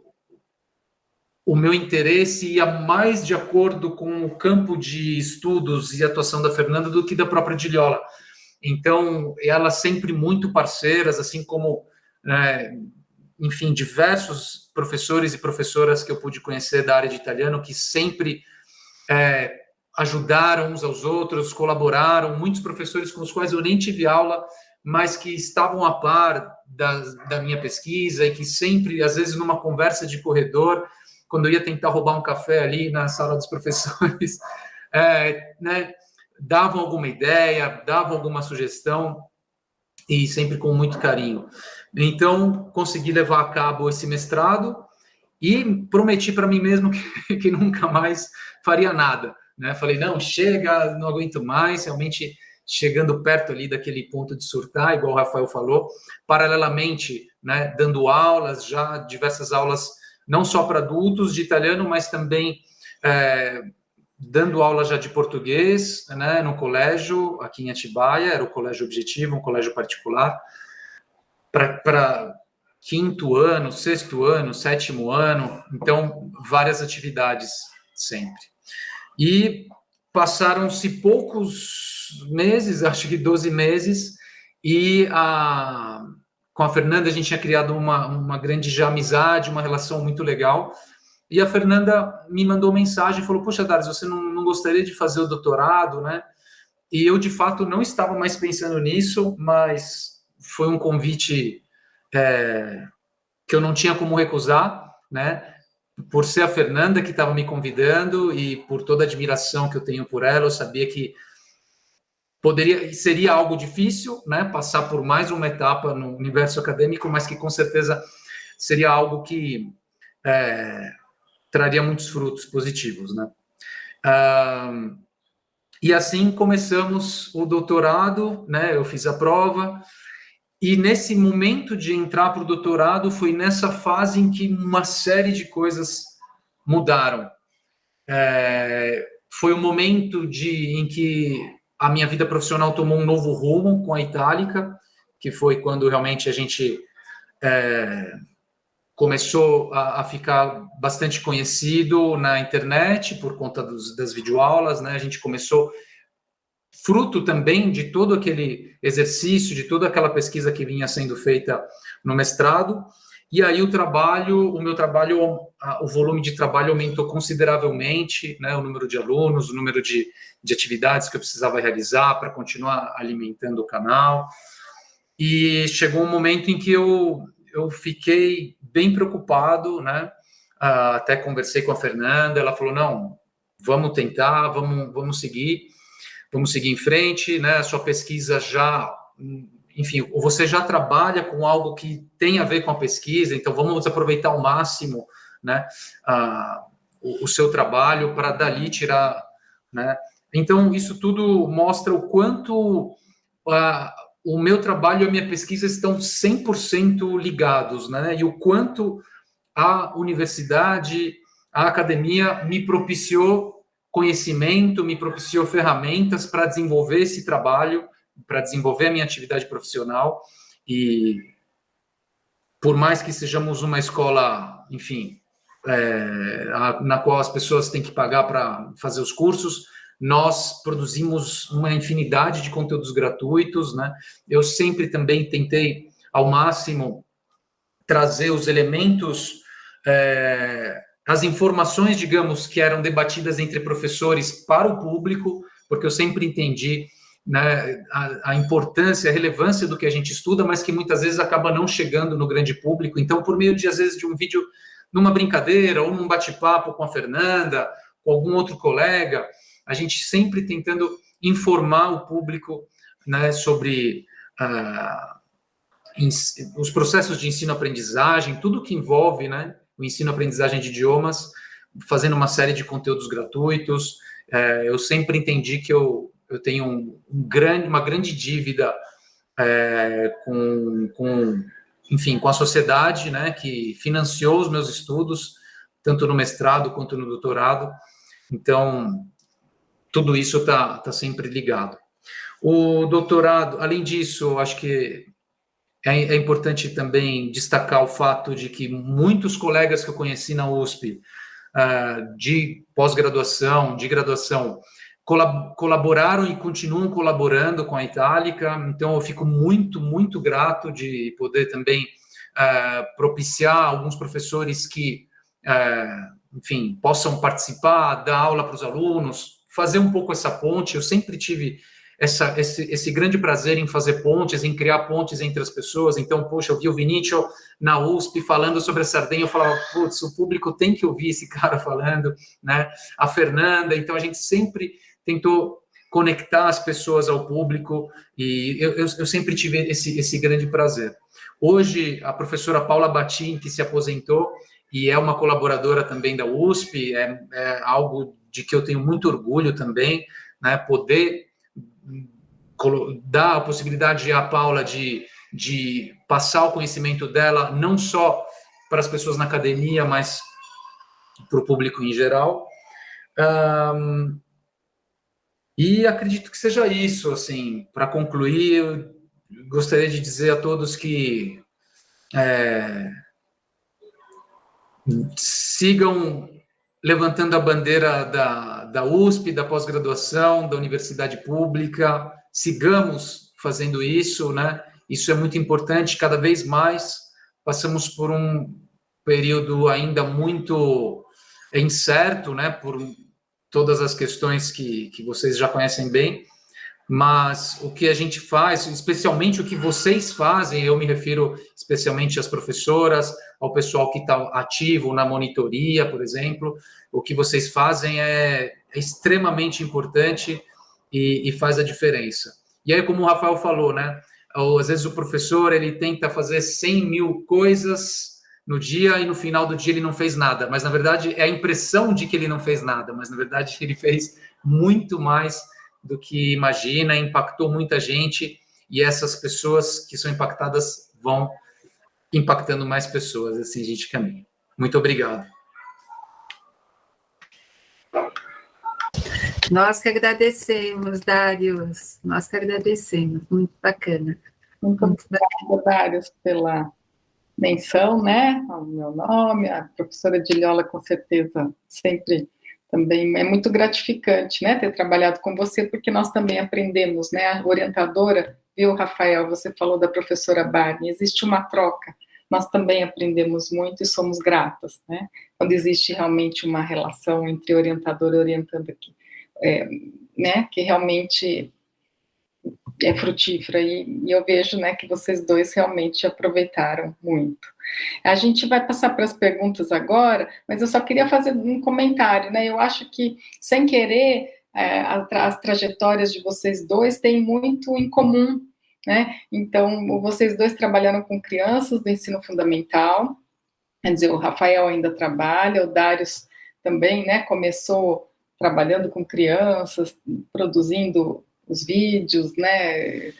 o meu interesse ia mais de acordo com o campo de estudos e atuação da Fernanda do que da própria Diliola. Então, elas sempre muito parceiras, assim como, enfim, diversos professores e professoras que eu pude conhecer da área de italiano, que sempre ajudaram uns aos outros, colaboraram, muitos professores com os quais eu nem tive aula, mas que estavam a par da minha pesquisa e que sempre, às vezes, numa conversa de corredor, quando eu ia tentar roubar um café ali na sala dos professores, davam alguma ideia, davam alguma sugestão, e sempre com muito carinho. Então, consegui levar a cabo esse mestrado e prometi para mim mesmo que nunca mais faria nada, né? Falei, não, chega, não aguento mais, realmente chegando perto ali daquele ponto de surtar, igual o Rafael falou, paralelamente, né, dando aulas, já diversas aulas, não só para adultos de italiano, mas também dando aula já de português, né, no colégio, aqui em Atibaia, era o Colégio Objetivo, um colégio particular, para quinto ano, sexto ano, sétimo ano, então, várias atividades sempre. E passaram-se poucos meses, acho que 12 meses, e com a Fernanda a gente tinha criado uma grande já amizade, uma relação muito legal, e a Fernanda me mandou mensagem e falou, poxa, Darius, você não gostaria de fazer o doutorado, né? E eu, de fato, não estava mais pensando nisso, mas foi um convite que eu não tinha como recusar, né? Por ser a Fernanda que estava me convidando e por toda a admiração que eu tenho por ela, eu sabia que seria algo difícil, né? Passar por mais uma etapa no universo acadêmico, mas que com certeza seria algo que traria muitos frutos positivos, né? E assim começamos o doutorado, né? Eu fiz a prova, e nesse momento de entrar para o doutorado, foi nessa fase em que uma série de coisas mudaram. Foi o momento em que a minha vida profissional tomou um novo rumo com a Itálica, que foi quando realmente a gente começou a ficar bastante conhecido na internet por conta das videoaulas, né? A gente começou, fruto também de todo aquele exercício, de toda aquela pesquisa que vinha sendo feita no mestrado, e aí o meu trabalho, o volume de trabalho aumentou consideravelmente, né? O número de alunos, o número de atividades que eu precisava realizar para continuar alimentando o canal, e chegou um momento em que eu fiquei bem preocupado, né? Até conversei com a Fernanda, ela falou, não, vamos tentar, vamos seguir em frente, né? A sua pesquisa já, enfim, você já trabalha com algo que tem a ver com a pesquisa, então vamos aproveitar ao máximo, né? O seu trabalho para dali tirar, né? Então, isso tudo mostra o quanto o meu trabalho e a minha pesquisa estão 100% ligados, né? E o quanto a universidade, a academia me propiciou conhecimento, me propiciou ferramentas para desenvolver esse trabalho, para desenvolver a minha atividade profissional. E por mais que sejamos uma escola, enfim, na qual as pessoas têm que pagar para fazer os cursos, nós produzimos uma infinidade de conteúdos gratuitos, né? Eu sempre também tentei, ao máximo, trazer os elementos, as informações, digamos, que eram debatidas entre professores para o público, porque eu sempre entendi, né, a importância, a relevância do que a gente estuda, mas que muitas vezes acaba não chegando no grande público. Então, por meio de, às vezes, de um vídeo numa brincadeira ou num bate-papo com a Fernanda, com algum outro colega, a gente sempre tentando informar o público, né, sobre os processos de ensino-aprendizagem, tudo que envolve, né, o ensino-aprendizagem de idiomas, fazendo uma série de conteúdos gratuitos. Eu sempre entendi que eu tenho uma grande dívida enfim, com a sociedade, né, que financiou os meus estudos, tanto no mestrado quanto no doutorado. Então, tudo isso está sempre ligado. O doutorado, além disso, acho que é importante também destacar o fato de que muitos colegas que eu conheci na USP de pós-graduação, de graduação, colaboraram e continuam colaborando com a Itálica, então eu fico muito, muito grato de poder também propiciar alguns professores que, enfim, possam participar, dar aula para os alunos, fazer um pouco essa ponte. Eu sempre tive esse grande prazer em fazer pontes, em criar pontes entre as pessoas. Então, poxa, eu vi o Vinícius na USP falando sobre a Sardenha, eu falava, putz, o público tem que ouvir esse cara falando, né? A Fernanda, então a gente sempre tentou conectar as pessoas ao público, e eu sempre tive esse grande prazer. Hoje, a professora Paula Batin, que se aposentou, e é uma colaboradora também da USP, é algo de que eu tenho muito orgulho também, né? Poder dar a possibilidade à Paula de passar o conhecimento dela, não só para as pessoas na academia, mas para o público em geral. E acredito que seja isso, assim, para concluir, eu gostaria de dizer a todos que sigam levantando a bandeira da USP, da pós-graduação, da universidade pública, sigamos fazendo isso, né? Isso é muito importante, cada vez mais passamos por um período ainda muito incerto, né? Por todas as questões que vocês já conhecem bem, mas o que a gente faz, especialmente o que vocês fazem, eu me refiro especialmente às professoras, ao pessoal que está ativo na monitoria, por exemplo, o que vocês fazem é extremamente importante e faz a diferença. E aí, como o Rafael falou, né, às vezes o professor, ele tenta fazer 100 mil coisas no dia e no final do dia ele não fez nada, mas na verdade é a impressão de que ele não fez nada, mas na verdade ele fez muito mais do que imagina, impactou muita gente, e essas pessoas que são impactadas vão impactando mais pessoas, assim a gente caminha. Muito obrigado. Nós que agradecemos, Darius, nós que agradecemos, muito bacana. Muito obrigada, Darius, pela menção, né, ao meu nome, a professora Diliola, com certeza, sempre também é muito gratificante, né, ter trabalhado com você, porque nós também aprendemos, né, a orientadora, viu, Rafael, você falou da professora Barney, existe uma troca, nós também aprendemos muito e somos gratas, né, quando existe realmente uma relação entre orientador e orientando aqui, né, que realmente é frutífera, e eu vejo, né, que vocês dois realmente aproveitaram muito. A gente vai passar para as perguntas agora, mas eu só queria fazer um comentário, né, eu acho que, sem querer, as trajetórias de vocês dois têm muito em comum, né, então, vocês dois trabalharam com crianças do ensino fundamental, quer dizer, o Rafael ainda trabalha, o Darius também, né, começou trabalhando com crianças, produzindo os vídeos, né,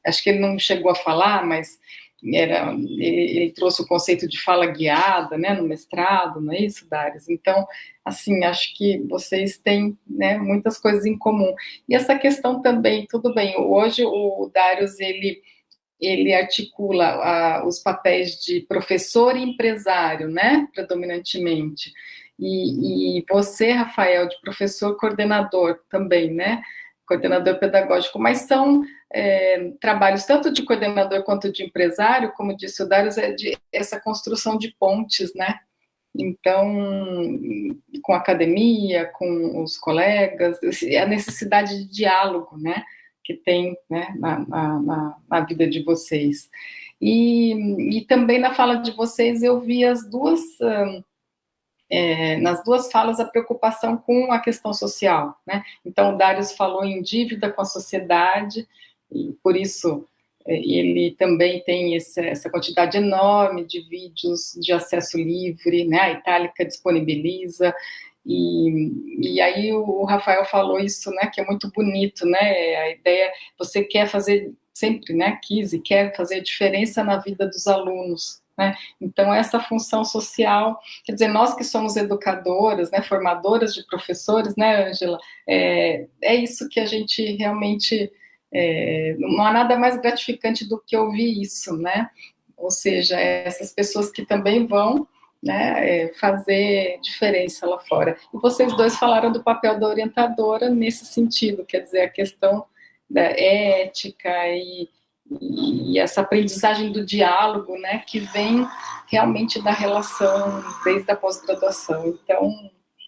acho que ele não chegou a falar, mas ele trouxe o conceito de fala guiada, né, no mestrado, não é isso, Darius? Então, assim, acho que vocês têm, né, muitas coisas em comum. E essa questão também, tudo bem, hoje o Darius, ele articula os papéis de professor e empresário, né, predominantemente, e você, Rafael, de professor coordenador também, né, coordenador pedagógico, mas são trabalhos tanto de coordenador quanto de empresário, como disse o Darius, de essa construção de pontes, né? Então, com a academia, com os colegas, a necessidade de diálogo, né? Que tem, né, na vida de vocês. E também na fala de vocês eu vi as duas... nas duas falas, a preocupação com a questão social, né? Então, o Darius falou em dívida com a sociedade, e por isso ele também tem essa quantidade enorme de vídeos de acesso livre, né? A Itálica disponibiliza, e aí o Rafael falou isso, né? Que é muito bonito, né? A ideia, você quer fazer, sempre, né? Quis e quer fazer diferença na vida dos alunos, né? Então, essa função social, quer dizer, nós que somos educadoras, né, formadoras de professores, né, Ângela, é isso que a gente realmente, não há nada mais gratificante do que ouvir isso, né, ou seja, essas pessoas que também vão, né, fazer diferença lá fora. E vocês dois falaram do papel da orientadora nesse sentido, quer dizer, a questão da ética e essa aprendizagem do diálogo, né, que vem realmente da relação desde a pós-graduação. Então,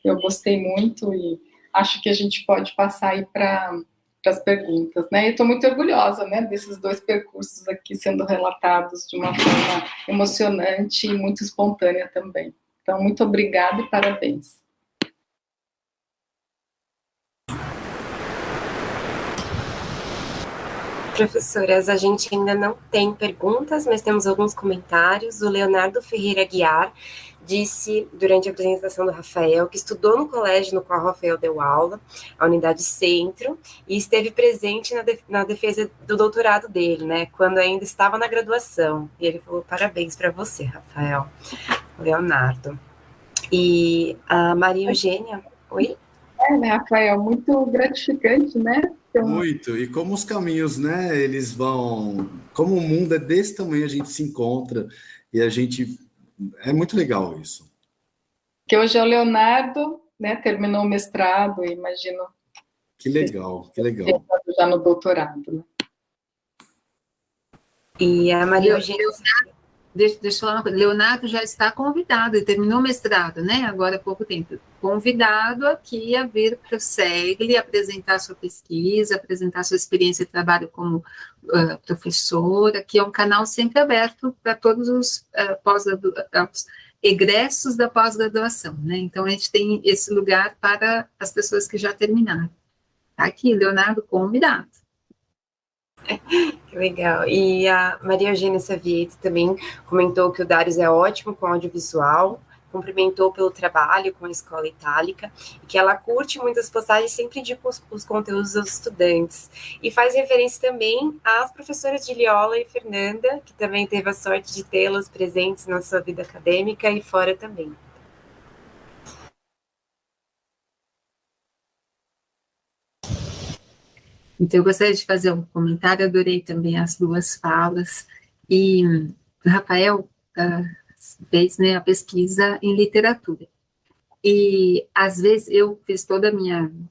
eu gostei muito e acho que a gente pode passar aí para as perguntas, né? Eu estou muito orgulhosa, né, desses dois percursos aqui sendo relatados de uma forma emocionante e muito espontânea também. Então, muito obrigada e parabéns. Professoras, a gente ainda não tem perguntas, mas temos alguns comentários. O Leonardo Ferreira Guiar disse, durante a apresentação do Rafael, que estudou no colégio no qual o Rafael deu aula, a Unidade Centro, e esteve presente na defesa do doutorado dele, né, quando ainda estava na graduação. E ele falou, parabéns para você, Rafael. Leonardo. E a Maria Eugênia, oi? Né, Rafael, muito gratificante, né? Muito, e como os caminhos, né, eles vão... Como o mundo é desse tamanho, a gente se encontra, e a gente... É muito legal isso. Que hoje é o Leonardo, né, terminou o mestrado, imagino. Que legal, que legal. Já no doutorado, né? E a Maria Eugênia... Deixa eu falar uma coisa. Leonardo já está convidado, ele terminou o mestrado, né? Agora há pouco tempo. Convidado aqui a vir para o SEGLE, apresentar sua pesquisa, apresentar sua experiência de trabalho como professora, que é um canal sempre aberto para todos os egressos da pós-graduação, né? Então, a gente tem esse lugar para as pessoas que já terminaram. Tá aqui, Leonardo, convidado. Que legal. E a Maria Eugênia Savieto também comentou que o Darius é ótimo com audiovisual, cumprimentou pelo trabalho com a Escola Itálica, e que ela curte muitas postagens, sempre indica os conteúdos dos estudantes. E faz referência também às professoras de Liola e Fernanda, que também teve a sorte de tê-las presentes na sua vida acadêmica e fora também. Então, eu gostaria de fazer um comentário, adorei também as duas falas, e o Rafael fez, né, a pesquisa em literatura, e às vezes eu fiz toda a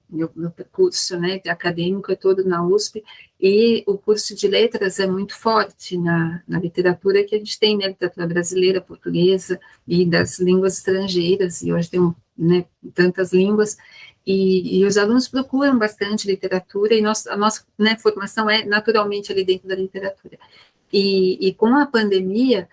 meu percurso, né, acadêmico é todo na USP, e o curso de letras é muito forte na literatura que a gente tem, né, literatura brasileira, portuguesa, e das línguas estrangeiras, e hoje tem, né, tantas línguas, e os alunos procuram bastante literatura, e a nossa, né, formação é naturalmente ali dentro da literatura. E com a pandemia,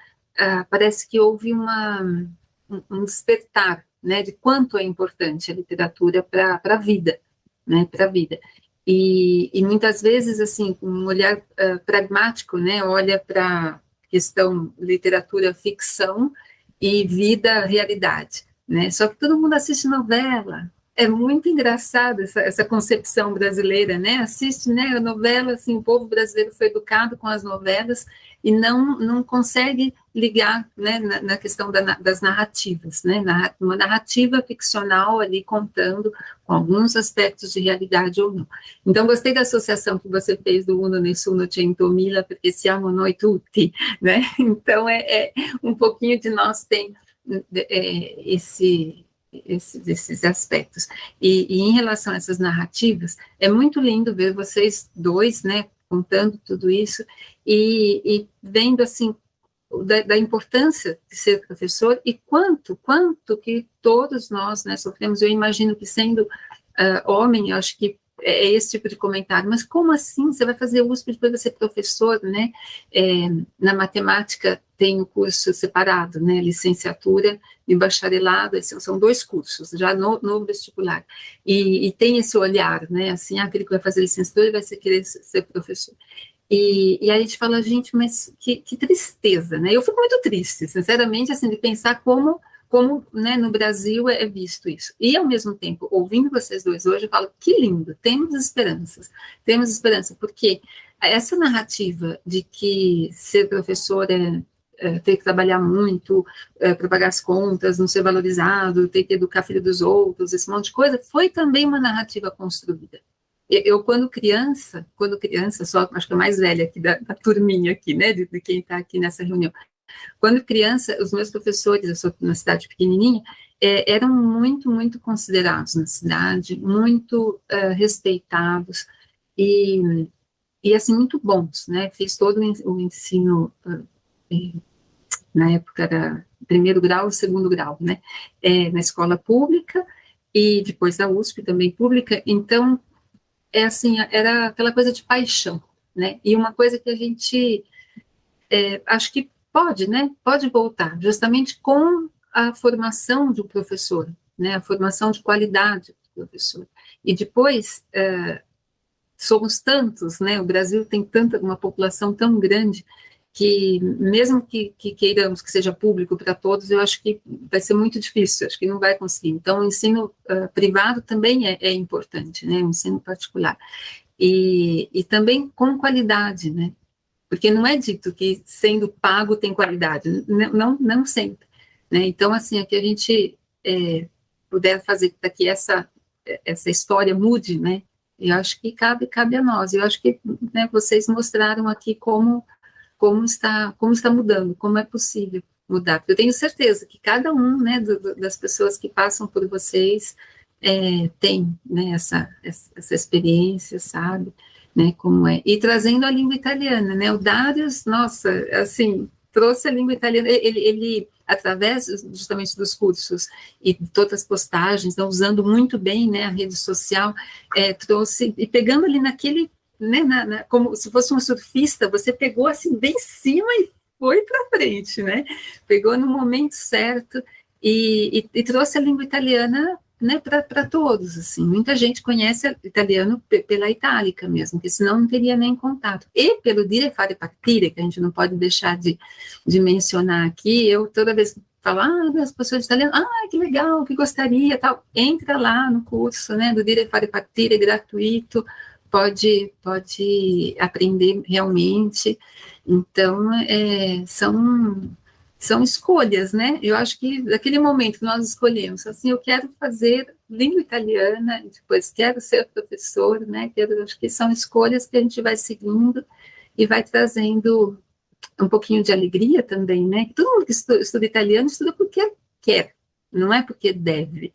parece que houve um despertar, né, de quanto é importante a literatura para a vida, né, para a vida. E muitas vezes, assim, com um olhar pragmático, né, olha para a questão literatura, ficção e vida, realidade, né, só que todo mundo assiste novela. É muito engraçado essa concepção brasileira, né? Assiste, né, a novela, assim, o povo brasileiro foi educado com as novelas e não consegue ligar, né, na questão das narrativas, né? Uma narrativa ficcional ali contando com alguns aspectos de realidade ou não. Então, gostei da associação que você fez do Uno Nessuno Centomila, porque siamo noi tutti, né? Então, um pouquinho de nós tem esses aspectos. E em relação a essas narrativas, é muito lindo ver vocês dois, né, contando tudo isso, e vendo, assim, da importância de ser professor, e quanto que todos nós, né, sofremos. Eu imagino que sendo homem, eu acho que é esse tipo de comentário, mas como assim, você vai fazer USP e depois vai ser professor, né? Na matemática tem o curso separado, né, licenciatura e bacharelado, são dois cursos, já no vestibular, e tem esse olhar, né, assim, aquele que vai fazer licenciatura vai querer ser professor. E a gente fala, gente, mas que tristeza, né? Eu fico muito triste, sinceramente, assim, de pensar como né, no Brasil é visto isso. E, ao mesmo tempo, ouvindo vocês dois hoje, eu falo, que lindo, temos esperança, porque essa narrativa de que ser professor ter que trabalhar muito para pagar as contas, não ser valorizado, ter que educar filho dos outros, esse monte de coisa, foi também uma narrativa construída. Eu, quando criança, só acho que a mais velha aqui da turminha aqui, né, de quem está aqui nessa reunião, Quando criança, os meus professores, eu sou na cidade pequenininha, eram muito, muito considerados na cidade, muito respeitados e assim, muito bons, né? Fiz todo o ensino, na época era primeiro grau e segundo grau, né? Na escola pública e depois da USP também pública, então, assim, era aquela coisa de paixão, né? E uma coisa que a gente, acho que pode, né? Pode voltar, justamente com a formação do professor, né? A formação de qualidade do professor. E depois, somos tantos, né? O Brasil tem uma população tão grande que, mesmo que queiramos que seja público para todos, eu acho que vai ser muito difícil, acho que não vai conseguir. Então, o ensino privado também é importante, né? O ensino particular. E também com qualidade, né? Porque não é dito que sendo pago tem qualidade, não sempre, né? Então, assim, aqui a gente puder fazer para que essa história mude, né? Eu acho que cabe a nós. Eu acho que, né, vocês mostraram aqui como está mudando, como é possível mudar. Porque eu tenho certeza que cada um, né, das pessoas que passam por vocês tem, né, essa experiência, sabe, né, como é. E trazendo a língua italiana, né, o Darius, nossa, assim, trouxe a língua italiana, ele através justamente dos cursos e de todas as postagens, então, usando muito bem, né, a rede social, trouxe, e pegando ali naquele, né, como se fosse um surfista, você pegou assim bem em cima e foi para frente, né, pegou no momento certo e trouxe a língua italiana, né, para todos, assim, muita gente conhece italiano pela itálica mesmo, porque senão não teria nem contato, e pelo dire fare partire, que a gente não pode deixar de mencionar aqui. Eu toda vez que falo, as pessoas italianas, que legal, que gostaria, tal, entra lá no curso, né, do dire fare partire, gratuito, pode aprender realmente. Então, são escolhas, né? Eu acho que naquele momento que nós escolhemos, assim, eu quero fazer língua italiana, depois quero ser professor, né? Acho que são escolhas que a gente vai seguindo e vai trazendo um pouquinho de alegria também, né? Todo mundo que estuda italiano estuda porque quer, não é porque deve,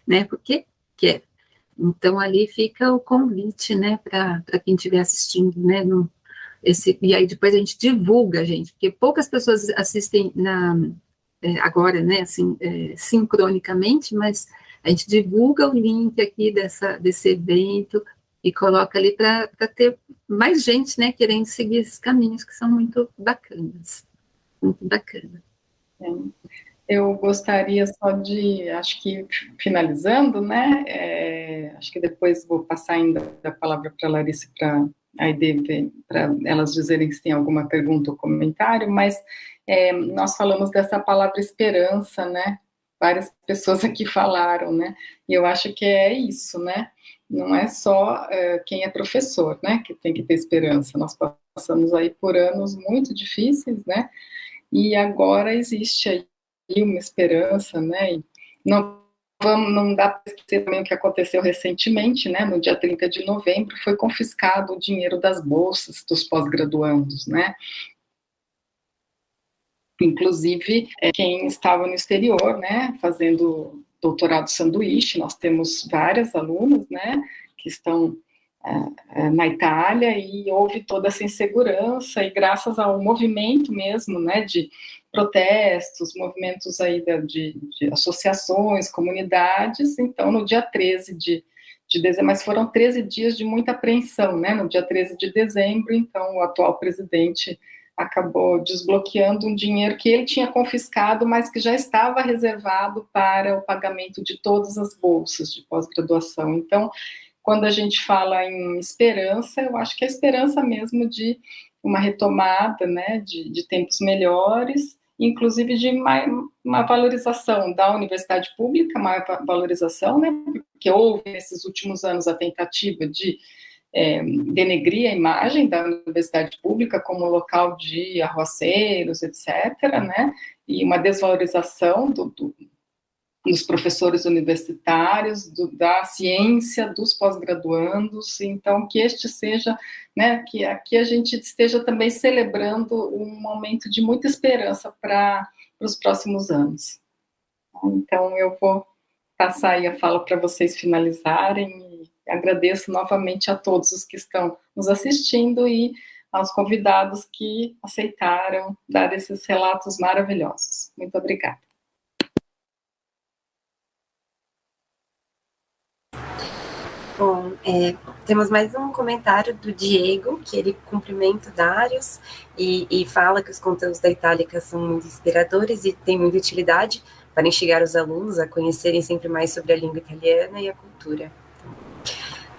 né? Porque quer. Então, ali fica o convite, né, para quem estiver assistindo, né, e aí depois a gente divulga, gente, porque poucas pessoas assistem agora, né, assim, sincronicamente, mas a gente divulga o link aqui desse evento e coloca ali para ter mais gente, né, querendo seguir esses caminhos que são muito bacanas, muito bacana. Eu gostaria só de, acho que finalizando, né, acho que depois vou passar ainda a palavra para a Larissa e para a Aide, para elas dizerem se tem alguma pergunta ou comentário, mas nós falamos dessa palavra esperança, né, várias pessoas aqui falaram, né, e eu acho que é isso, né, não é só quem é professor, né, que tem que ter esperança. Nós passamos aí por anos muito difíceis, né, e agora existe aí uma esperança, né, e não dá para esquecer também o que aconteceu recentemente, né, no dia 30 de novembro, foi confiscado o dinheiro das bolsas dos pós-graduandos, né, inclusive quem estava no exterior, né, fazendo doutorado sanduíche. Nós temos várias alunas, né, que estão na Itália, e houve toda essa insegurança, e graças ao movimento mesmo, né, de protestos, movimentos aí de associações, comunidades, então no dia 13 de dezembro, mas foram 13 dias de muita apreensão, né, no dia 13 de dezembro, então o atual presidente acabou desbloqueando um dinheiro que ele tinha confiscado, mas que já estava reservado para o pagamento de todas as bolsas de pós-graduação. Então, quando a gente fala em esperança, eu acho que é a esperança mesmo de uma retomada, né, de tempos melhores, inclusive de uma valorização da universidade pública, maior valorização, né, porque houve nesses últimos anos a tentativa de denegrir a imagem da universidade pública como local de arruaceiros, etc., né, e uma desvalorização dos professores universitários, da ciência, dos pós-graduandos, então que este seja, né, que aqui a gente esteja também celebrando um momento de muita esperança para os próximos anos. Então eu vou passar aí a fala para vocês finalizarem, e agradeço novamente a todos os que estão nos assistindo e aos convidados que aceitaram dar esses relatos maravilhosos. Muito obrigada. Bom, temos mais um comentário do Diego, que ele cumprimenta o Darius e fala que os conteúdos da Itálica são muito inspiradores e têm muita utilidade para instigar os alunos a conhecerem sempre mais sobre a língua italiana e a cultura.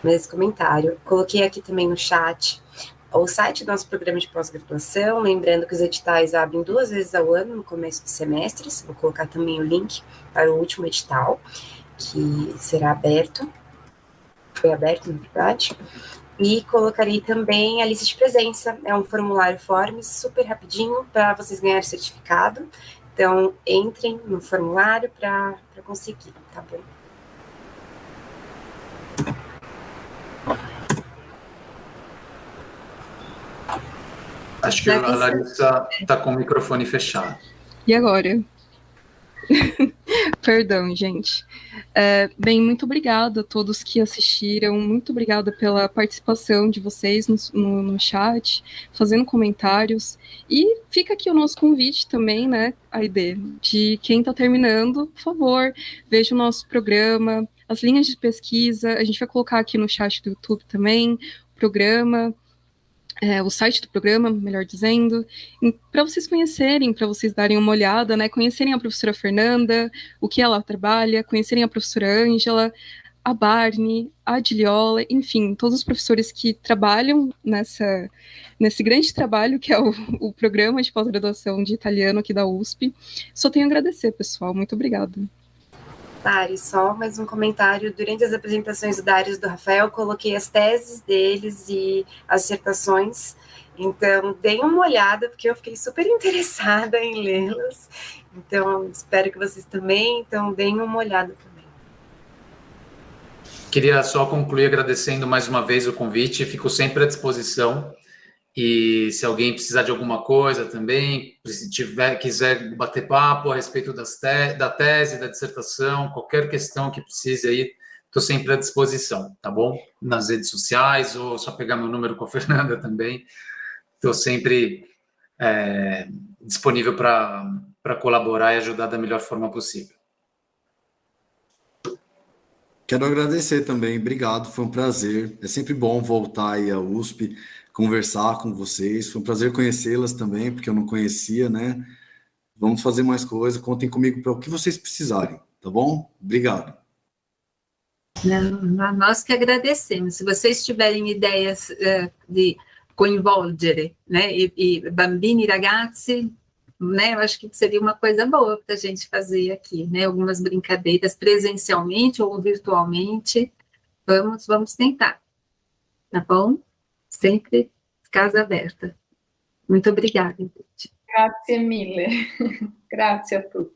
Mas comentário, coloquei aqui também no chat o site do nosso programa de pós-graduação, lembrando que os editais abrem 2 vezes ao ano no começo dos semestres, vou colocar também o link para o último edital, que será aberto, foi aberto, na verdade, e colocarei também a lista de presença, é um formulário Forms super rapidinho para vocês ganharem certificado, então entrem no formulário para conseguir, tá bom? Acho que a Larissa está com o microfone fechado. E agora? Perdão, gente. Bem, muito obrigada a todos que assistiram, muito obrigada pela participação de vocês no chat, fazendo comentários, e fica aqui o nosso convite também, né, Aide, de quem está terminando, por favor, veja o nosso programa, as linhas de pesquisa, a gente vai colocar aqui no chat do YouTube também, o programa, o site do programa, melhor dizendo, para vocês conhecerem, para vocês darem uma olhada, né, conhecerem a professora Fernanda, o que ela trabalha, conhecerem a professora Ângela, a Barney, a Diliola, enfim, todos os professores que trabalham nesse grande trabalho que é o programa de pós-graduação de italiano aqui da USP. Só tenho a agradecer, pessoal, muito obrigada. Darius, só mais um comentário. Durante as apresentações do Darius e do Rafael, coloquei as teses deles e as dissertações, então deem uma olhada, porque eu fiquei super interessada em lê-las, então espero que vocês também, então deem uma olhada também. Queria só concluir agradecendo mais uma vez o convite, fico sempre à disposição, e se alguém precisar de alguma coisa também, se quiser bater papo a respeito da tese, da dissertação, qualquer questão que precise aí, estou sempre à disposição, tá bom? Nas redes sociais, ou só pegar meu número com a Fernanda também, estou sempre disponível para colaborar e ajudar da melhor forma possível. Quero agradecer também, obrigado, foi um prazer, é sempre bom voltar aí à USP, conversar com vocês, foi um prazer conhecê-las também, porque eu não conhecia, né? Vamos fazer mais coisas, contem comigo para o que vocês precisarem, tá bom? Obrigado. Nós que agradecemos. Se vocês tiverem ideias de coinvolgere, né, e bambini e ragazzi, né, eu acho que seria uma coisa boa para a gente fazer aqui, né, algumas brincadeiras presencialmente ou virtualmente, vamos tentar, tá bom? Sempre casa aberta. Muito obrigada, gente. Grazie mille. Grazie a tutti.